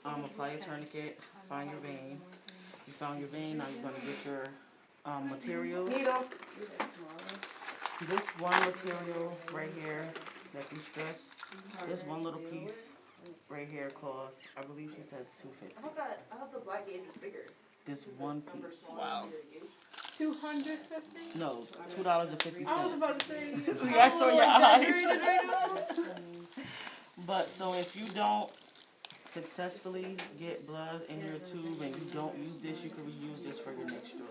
apply your tourniquet, find your vein. You found your vein, now you're going to get your materials. This one material right here that you stress, this one little piece right here costs, I believe she says $2.50. I thought the black gauge was bigger. This one piece. Wow. 250? No, $2.50. I was about to say. I saw your eyes. But so if you don't successfully get blood in your tube and you don't use this, you can reuse this for your next draw.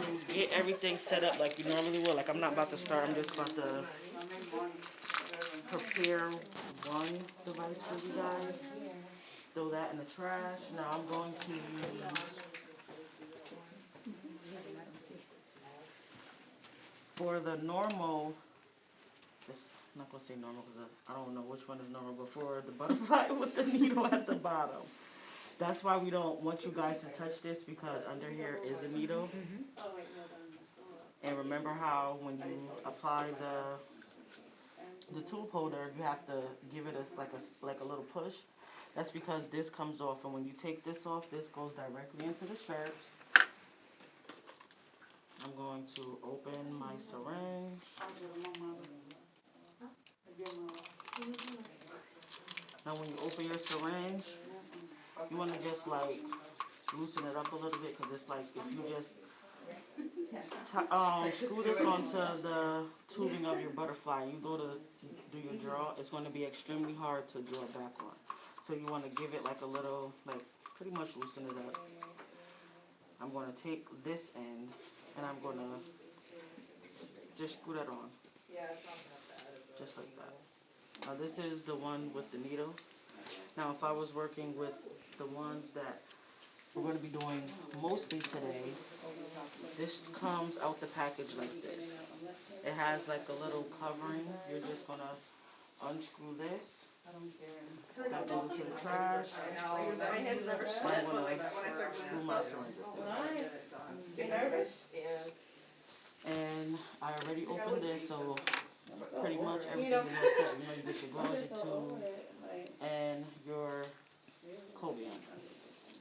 You get everything set up like you normally will. Like I'm not about to start, I'm just about to prepare one device for you guys. Throw that in the trash. Now I'm going to use, for the normal, I'm not going to say normal because I don't know which one is normal, but for the butterfly with the needle at the bottom. That's why we don't want you guys to touch this, because under here is a needle. And remember how when you apply the tube holder, you have to give it like a little push. That's because this comes off, and when you take this off, this goes directly into the sharps. I'm going to open my syringe. Now when you open your syringe, you want to just like loosen it up a little bit, because it's like if you just screw this onto the tubing of your butterfly, you go to do your draw, it's going to be extremely hard to draw it back on. So you want to give it like a little, like pretty much loosen it up. I'm going to take this end and I'm going to just screw that on. Just like that. Now this is the one with the needle. Now if I was working with the ones that we're going to be doing mostly today, this comes out the package like this. It has like a little covering. You're just going to unscrew this. That goes into the trash. I'm going to screw my syringe with this. You nervous? And I already opened this, so pretty much everything is all set. You know, you get your gauze, your tube, and your cobium.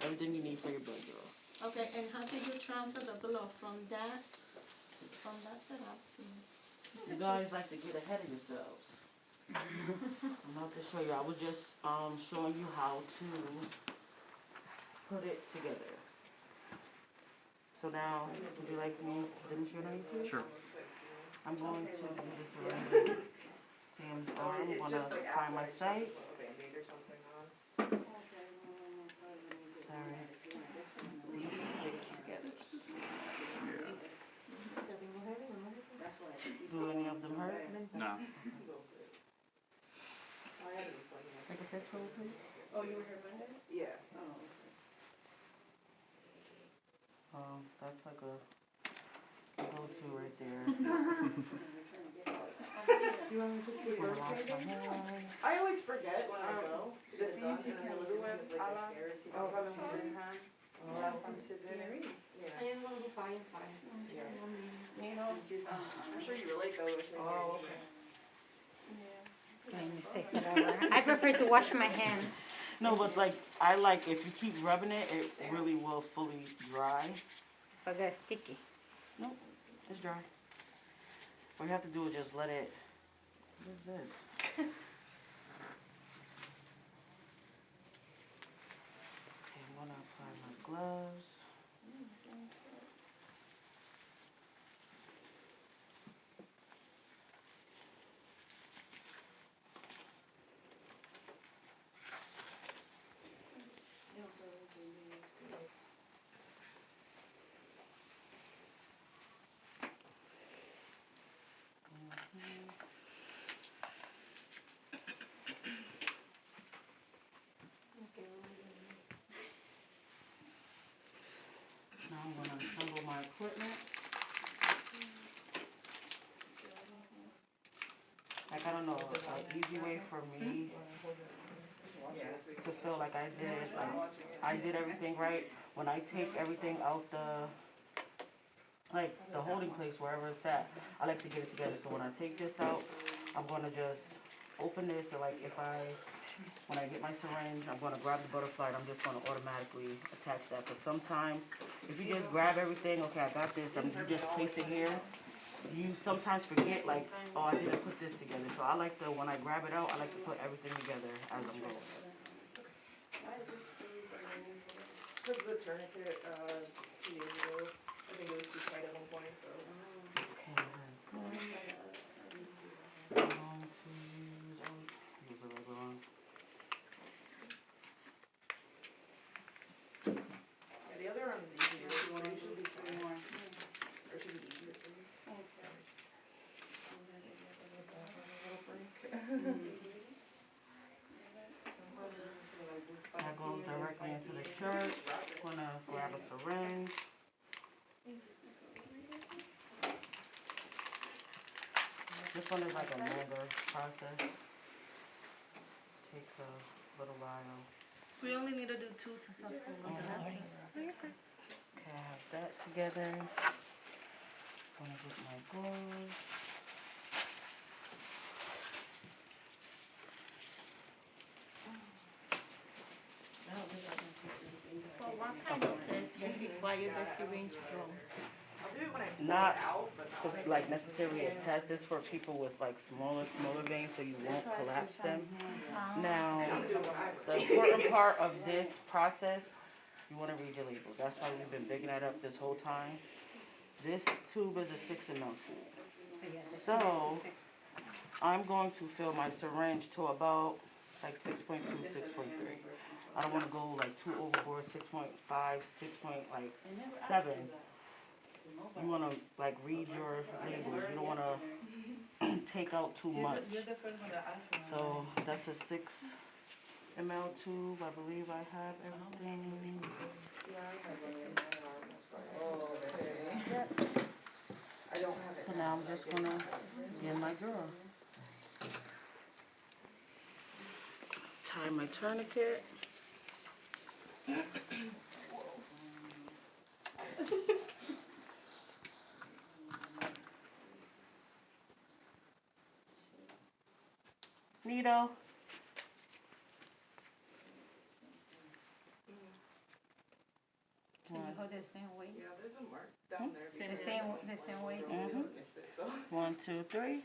Everything you need for your blood draw. Okay, and how did you transfer the blood from that setup to? You guys like to get ahead of yourselves. I'm about to show you. I was just showing you how to put it together. So now, would you like me to demonstrate on you, please? Sure. I'm going to do this around Sam's arm. I'm going to find my site. Sorry. These stick together. Do any of them hurt? No. Take a picture, please. Oh, you were here Monday? Yeah. That's like a go-to right there. You want me to see your I always forget when I go. The things you can do with Allah. I'm sure you relate though. Oh, okay. I prefer to wash my hands. No, but like, I like, if you keep rubbing it, it really will fully dry. But that's sticky. Nope, it's dry. All you have to do is just let it, what is this? Okay, I'm gonna apply my gloves. Now I'm going to assemble my equipment. Like, I don't know, an easy way for me to feel like I did everything right. When I take everything out the holding place, wherever it's at, I like to get it together. So when I take this out, I'm going to just open this, and like when I get my syringe, I'm going to grab the butterfly and I'm just going to automatically attach that. But sometimes, if you just grab everything, okay, I got this, and you just place it here, you sometimes forget, like, oh, I didn't put this together. So I like to, when I grab it out, I like to put everything together as I'm going. Because the tourniquet 2 years ago, I think it was too tight at one point, so. Okay, I'm going to use the regular one. Yeah, the other one is easier. So you should be three more. Or should be easier for you. Okay. I go directly into the shirt. I'm gonna grab a syringe. This one is like a longer process. Takes a little while. We only need to do 2 successful ones. Okay, I have that together. I'm gonna get my gauze. For what kind of test do you require the syringe from? I'll do it when I pull Not it out, but like necessarily a test. This for people with like smaller veins, so you won't collapse them. Now, the important part of this process, you want to read your label. That's why we've been bigging that up this whole time. This tube is a 6 ml tube. So, I'm going to fill my syringe to about like 6.2, 6.3. I don't want to go like too overboard, 6.5, 6.7. You want to like read your labels. You don't want to take out too much. So that's a 6 ml tube. I believe I have everything. So now I'm just going to get in my drawer. Tie my tourniquet. Neato. So you hold the same way? yeah, there's a mark down there. The same way? So 1, 2, 3.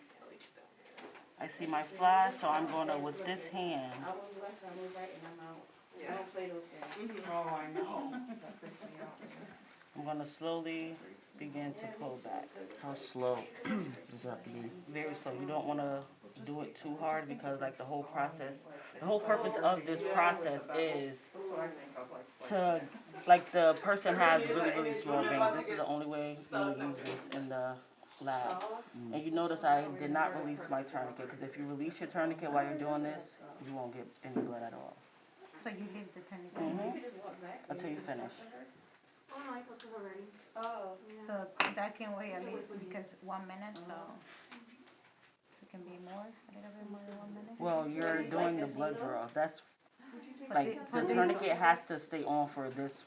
I see my flash, so I'm going to, with this hand, I was left, I was right, and I'm out. yeah. I don't play those games. Oh, I know. That freaks me out. I'm going to slowly begin to pull back. How slow does this have to be? Very slow. You don't want to do it too hard because like the whole process, the whole purpose of this process is to, like the person has really small veins. This is the only way you use this in the lab. And you notice I did not release my tourniquet because if you release your tourniquet while you're doing this, you won't get any blood at all. So you leave the tourniquet? Until you finish. Oh, no, I talked to her already. Oh. So that can wait at least because 1 minute, so it can be more, a little bit more than 1 minute? Well, you're doing the blood draw. That's like For the this- tourniquet has to stay on for this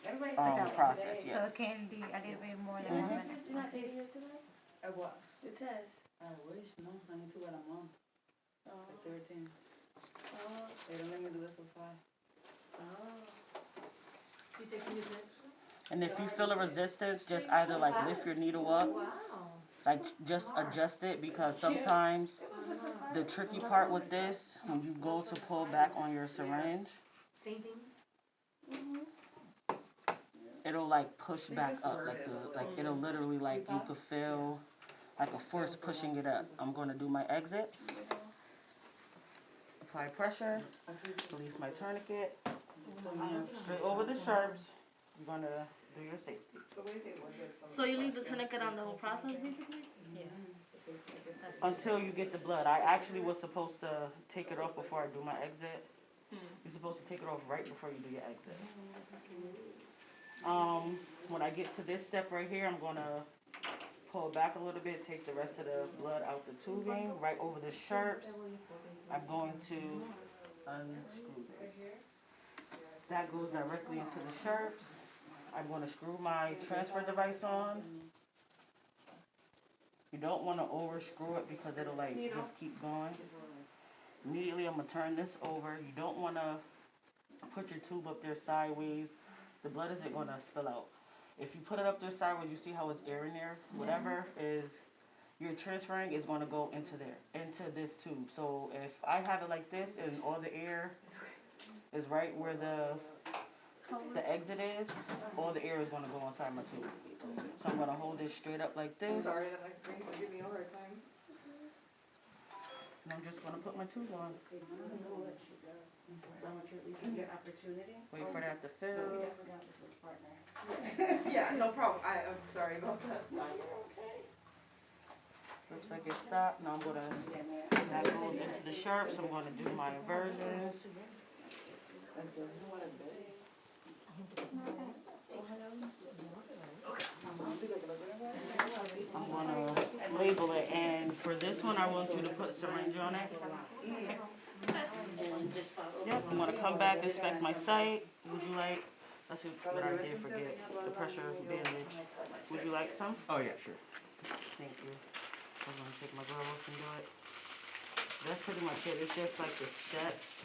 process. So it Yes. can be a little bit more than 1 minute. You're not taking yours today? What? The test. I wish, no. I need to wait a month. Oh. At 13. Oh. They don't let me do this till 5. Oh. You taking your test? And if you feel a resistance, just either like lift your needle up, Wow. like just adjust it because sometimes the tricky part with this, when you go to pull back on your syringe, Same thing? it'll like push back up, like it'll literally like you could feel like a force pushing it up. I'm going to do my exit. Apply pressure, release my tourniquet, straight over the sharps. You're going to do your safety. So you leave the tourniquet on the whole process, basically? Until you get the blood. I actually was supposed to take it off before I do my exit. You're supposed to take it off right before you do your exit. When I get to this step right here, I'm going to pull back a little bit, take the rest of the blood out the tubing, right over the sharps. I'm going to unscrew this. That goes directly into the sharps. I'm going to screw my transfer device on. You don't want to over screw it because it'll like just keep going. Immediately I'm gonna turn this over. You don't wanna put your tube up there sideways. The blood isn't gonna spill out. If you put it up there sideways, you see how it's air in there? Whatever is you're transferring is gonna go into there, into this tube. So if I have it like this and all the air is right where the exit is, all the air is gonna go inside my tube. So I'm gonna hold this straight up like this. Sorry that my friend will give me a hard time. And I'm just gonna put my tube on. Wait for that to fill. Yeah, no problem. I'm sorry about that. Looks like it stopped. Now I'm gonna, that goes into the sharp, so I'm gonna do my inversions. I'm gonna label it, and for this one, I want you to put syringe on it. Yep, I'm gonna come back, inspect my site. Would you like, that's what I did forget, the pressure bandage. Would you like some? Oh yeah, sure. Thank you. I'm gonna take my glove off and do it. That's pretty much it. It's just like the steps.